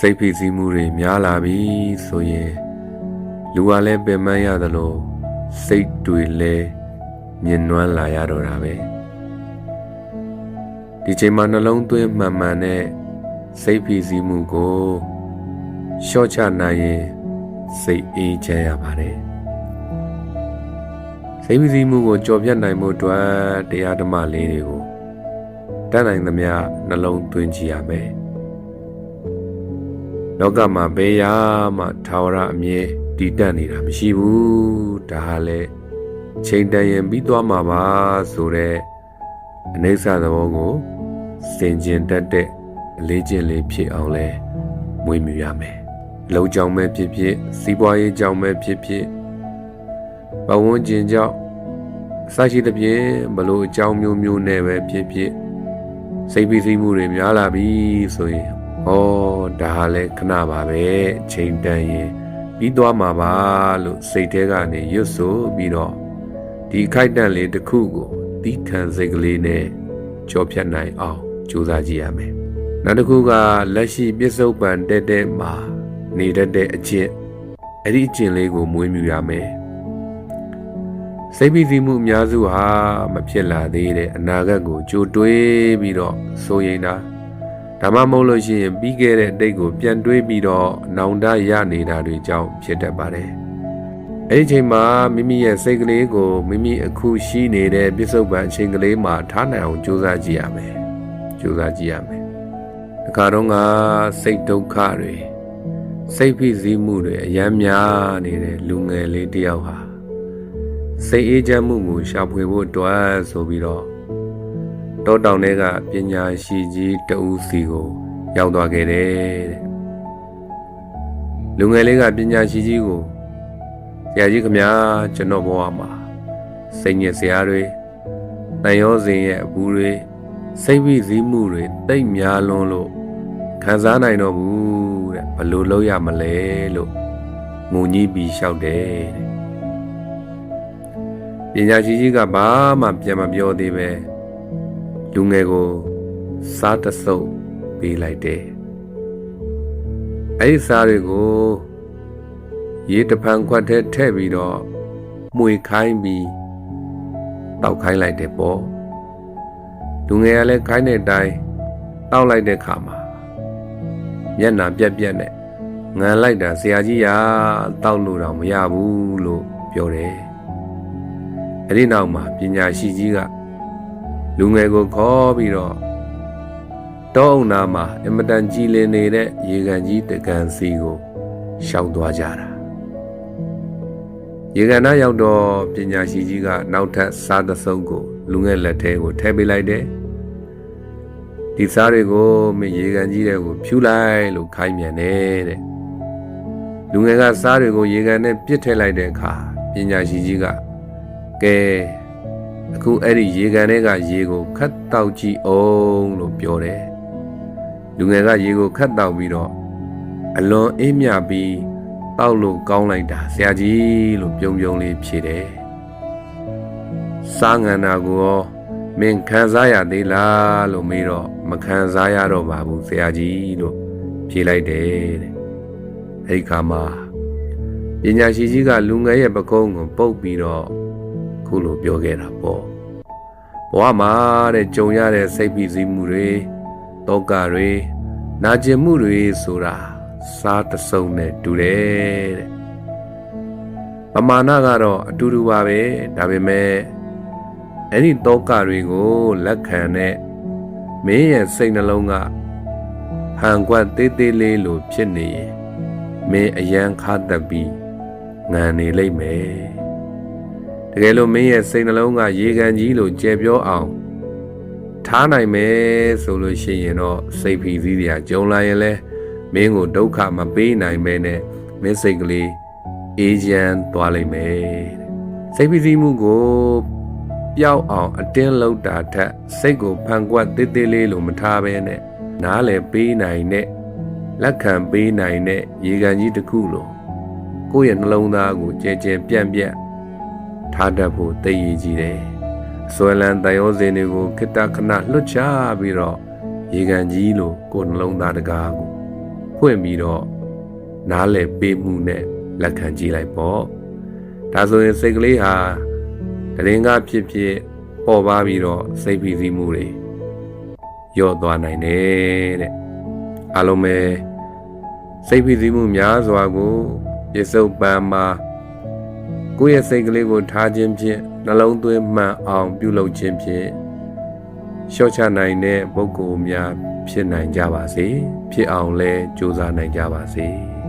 စိတ်ဖိစီးမှုတွေများလာပြီဆိုရင်လူကလည်းပင်ပန်းရတယ်လို့စိတ်တွေလည်းညှဉ်းနှွမ်းလာရတော့တာပဲဒီချိန်မှာနှလုံးသွင်းမှန်မှန်နဲ့စိတ်ဖိစီးမှုကိုလျှော့ချနိုင်ရင်စိတ်အေးချမ်းရပါတယ်စိတ်ဖိစီးမှုကိုကြော်ပြတ်နိုင်မှုအတွက်တရားဓမ္မလေးတွေကိုတတ်နိုင်သမျှနှလုံးသွင်းကြည့်ရမယ်လောကမှာဘယ်ရာမှထာဝရအမြဲတည်တတ်နေတာမရှိဘူးဒါဟာလေချိန်တန်ရင်ပြီးသွားမှာပါဆိုတဲ့အနိစ္စသဘောကိုစင်ကျင်တတ်တဲ့အလေးကျင့်လေးဖြစ်အောင်လဲမွေးမြူရမယ်လုံကြောင်မဲ့ဖြစ်ဖြစ်စီးပွားရေးကြောင်မဲ့ဖြစ်ဖြစ်ဘဝဝင်ကျင်ကြောင့်အစရှိသဖြင့်ဘလို့အကြောင်းမျိုးမျိုးနဲ့ပဲဖြစ်ဖြစ်စိတ်ဖိစီးမှုတွေများလာပြီဆိုရင်ဟောဒါဟာလဲခဏပါပဲချိန်တန်ရင်ပြီးသွားမှာပါလို့စိတ်ထဲကနေရွတ်ဆိုပြီးတော့ဒီခိုက်တန့်လေးတစ်ခုကိုသီးခံစိတ်ကလေးနဲ့ကြော်ဖြတ်နိုင်အောင်ကြိုးစားကြည့်ရမယ်နောက်တစ်ခုကလက်ရှိပြစ္ဆုတ်ပံတဲ့မှာနေတတ်တဲ့အကျင့်အဲ့ဒီအကျင့်လေးကိုမွေးမြူရမယ်စိတ်ဖိစီးမှုအများစုဟာမဖြစ်လာသေးတဲ့အနာဂတ်ကိုကြိုတွေးပြီးတော့စိုးရိမ်တာဒါမှမဟုတ်လို့ရှိရင်ပြီးခဲ့တဲ့အတိတ်ကိုပြန်တွေးပြီးတော့နောင်တရနေတာတွေကြောင့်ဖြစ်တတ်ပါတယ်အဲ့ဒီချိန်မှာမိမိရဲ့စိတ်ကလေးကိုမိမိအခုရှိနေတဲ့ပြစ္ဆုတ်ပံအချိန်ကလေးမှာထားနိုင်အောင်ကြိုးစားကြည့်ရမယ်ကြိုးစားကြည့်ရမယ်ဒီခါတော့ကစိတ်ဒုက္ခတွေစိတ်ဖိစီးမှုတွေအယမ်းများနေတဲ့လူငယ်လေးတယောက်ဟာစိတ်အေးချမ်းမှုကိုရှာဖွေဖို့အတွက်ဆိုပြီးတော့တောတောင်တွေကပညာရှိကြီးတဦးစီကိုရောက်သွားခဲ့တယ်တဲ့လူငယ်လေးကပညာရှိကြီးကိုဆရာကြီးခင်ဗျာကျွန်တော်ဘဝမှာစိတ်ညစ်စရာတွေတန်ရောစဉ်ရဲ့အပူတွေစိတ်ဖိစီးမှုတွေတိတ်များလွန်းလို့ခံစားနိုင်တော့ဘူးတဲ့ဘယ်လိုလုပ်ရမလဲလို့ငုံကြီးပြီးလျှောက်တယ်တဲ့ပညာရှိကြီးကဘာမှပြန်မပြောသေးပဲလူငယ်ကိုစားတဆုပ်ပေးလိုက်တယ်အဲ့ဒီစားတွေကိုရေတဖန်ခွက်ထဲထည့်ပြီးတော့မှွေခိုင်းပြီးတောက်ခိုင်းလိုက်တယ်ပေါ့လူငယ်ကလည်းခိုင်းတဲ့အတိုင်းတောက်လိုက်တဲ့ခါမှာမျက်နှာပြက်ပြက်နဲ့ငံလိုက်တာဆရာကြီးကတောက်လို့တော့မရဘူးလို့ပြောတယ်အဲ့ဒီနောက်မှာပညာရှိကြီးကလူငယ်ကိုခေါ်ပြီးတော့တောအုံနာမှာအမတန်ကြည်လင်နေတဲ့ရေကန်ကြီးတကန်စီကိုရှောက်သွားကြတာရေကန်နာရောက်တော့ပညာရှိကြီးကနောက်ထပ်စားတစ်စုံကိုလူငယ်လက်ထဲကိုထည့်ပေးလိုက်တယ်ဒီစားတွေကိုမင်းရေကန်ကြီးတွေကိုဖြူလိုက်လို့ခိုင်းမြန်တဲ့လူငယ်ကစားတွေကိုရေကန်နဲ့ပစ်ထည့်လိုက်တဲ့အခါပညာရှိကြီးကကဲအခုအဲ့ဒီရေကန်တွေကရေကိုခတ်တောက်ကြည့်အောင်လို့ပြောတယ်လူငယ်ကရေကိုခတ်တောက်ပြီးတော့အလွန်အေးမြပြီးတောက်လို့ကောင်းလိုက်တာဆရာကြီးလို့ပြုံးလေးဖြေတယ်စားငန္နာကိုရောမင်းခံစားရသေးလားလို့မေးတော့မခံစားရတော့ပါဘူးဆရာကြီးလို့ဖြေလိုက်တယ်တဲ့အဲ့ဒီခါမှာပညာရှိကြီးကလူငယ်ရဲ့ပကုံးကိုပုတ်ပြီးတော့ခုလိုပြောခဲ့တာပေါ့ဘဝမှာတဲ့ကြုံရတဲ့စိတ်ဖိစီးမှုတွေတောကတွေနာကျင်မှုတွေဆိုတာစားတစုံနဲ့တူတယ်တဲ့ပမာဏကတော့အတူတူပါပဲဒါပေမဲ့အဲ့ဒီတောကတွေကိုလက်ခံတဲ့မင်းရဲ့စိတ်နှလုံးကဟန်ကွက်သေးသေးလေးလိုဖြစ်နေရင်မင်းအယံခါတက်ပြီးငံနေလိမ့်မယ်တကယ်လို့မင်းရဲ့စိတ်နှလုံးကရေကန်ကြီးလိုကျယ်ပြောအောင်ထားနိုင်မယ်ဆိုလို့ရှိရင်တော့စိတ်ဖိစီးစရာကြုံလာရင်လဲမင်းကိုဒုက္ခမပေးနိုင်ပဲနဲ့မင်းစိတ်ကလေးအေးချမ်းသွားလိမ့်မယ်စိတ်ဖိစီးမှုကိုပျောက်အောင်အတင်းလှုပ်တာထက်စိတ်ကိုဖန်ကွက်သေးသေးလေးလိုမထားပဲနဲ့နားလည်ပေးနိုင်တဲ့လက်ခံပေးနိုင်တဲ့ရေကန်ကြီးတစ်ခုလိုကိုယ့်ရဲ့နှလုံးသားကိုကြဲကြဲပြန့်ပြန့်ထားတတ်ဖို့သိရည်ကြီးတယ်။ဆွဲလန်းတန်ရောစင်တွေကိုခိတ္တခဏလွတ်ချပြီးတော့ရေကန်ကြီးလိုကိုယ်နှလုံးသားတကားကိုဖွ ဖွင့်ပြီးတော့နားလည်ပေးမှုနဲ့လက်ခံကြည့်လိုက်ပေါ့ဒါဆိုရင်စိတ်ကလေးဟာတရင်ကဖြစ်ဖြစ်ပေါ်ပါပြီးတော့စိတ်ဖိစီးမှုတွေလျော့သွားနိုင်တယ်တဲ့အားလုံးပဲစိတ်ဖိစီးမှုများစွာကိုပြစ္ဆုတ်ပံမှာကိုယ့်ရဲ့စိတ်ကလေးကိုထားခြင်းဖြင့်နှလုံးသွင်းမှန်အောင်ပြုလုပ်ခြင်းဖြင့်လျှော့ချနိုင်တဲ့ပုဂ္ဂိုလ်များဖြစ်နိုင်ကြပါစေဖြစ်အောင်လဲကြိုးစားနိုင်ကြပါစေ